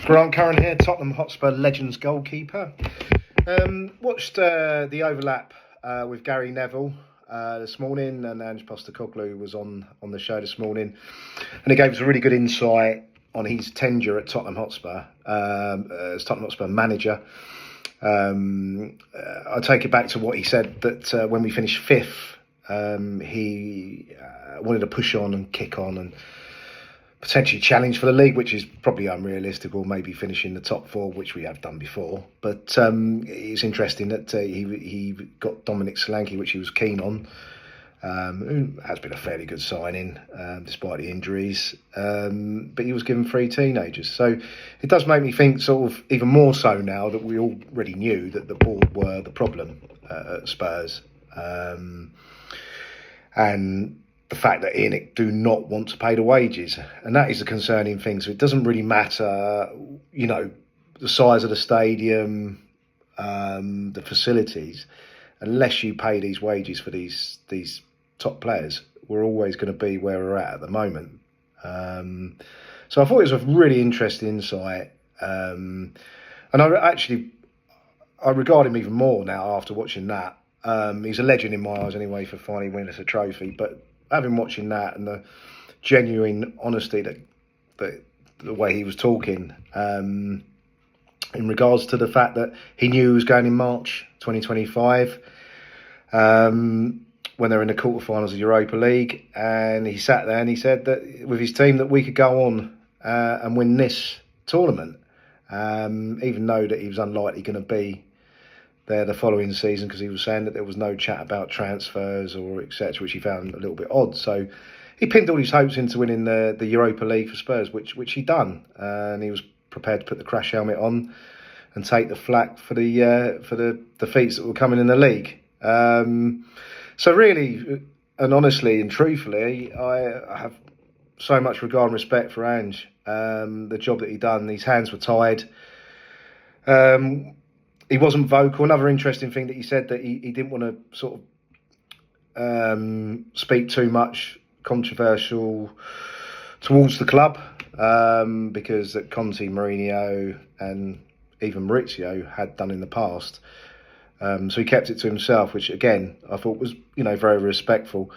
Grant Curran here, Tottenham Hotspur Legends goalkeeper. Watched the overlap with Gary Neville this morning, and Ange Postecoglou was on the show this morning, and he gave us a really good insight on his tenure at Tottenham Hotspur as Tottenham Hotspur manager. I take it back to what he said, that when we finished fifth, he wanted to push on and kick on and potentially challenge for the league, which is probably unrealistic, or maybe finish in the top four, which we have done before. But it's interesting that he got Dominic Solanke, which he was keen on, who has been a fairly good signing despite the injuries. But he was given 3 teenagers. So it does make me think, sort of even more so now that we already knew that the board were the problem at Spurs. And the fact that ENIC do not want to pay the wages, and that is a concerning thing. So it doesn't really matter, the size of the stadium, the facilities, unless you pay these wages for these top players. We're always going to be where we're at the moment. So I thought it was a really interesting insight, and I regard him even more now after watching that. He's a legend in my eyes anyway for finally winning us a trophy, but having watching that and the genuine honesty that the way he was talking in regards to the fact that he knew he was going in March 2025 when they were in the quarterfinals of the Europa League, and he sat there and he said that with his team that we could go on and win this tournament, even though that he was unlikely going to be there the following season, because he was saying that there was no chat about transfers or etc., which he found a little bit odd. So he pinned all his hopes into winning the Europa League for Spurs, which he done, and he was prepared to put the crash helmet on and take the flak for the defeats that were coming in the league. So really and honestly and truthfully, I have so much regard and respect for Ange. The job that he done, his hands were tied. He wasn't vocal. Another interesting thing that he said, that he didn't want to sort of speak too much controversial towards the club, because that Conte, Mourinho and even Maurizio had done in the past. So he kept it to himself, which again I thought was very respectful.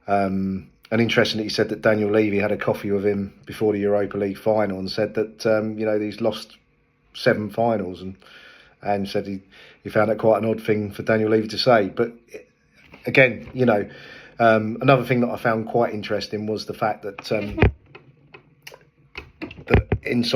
And interesting that he said that Daniel Levy had a coffee with him before the Europa League final and said that he's lost 7 finals, and said he found that quite an odd thing for Daniel Levy to say. But again, another thing that I found quite interesting was the fact that inside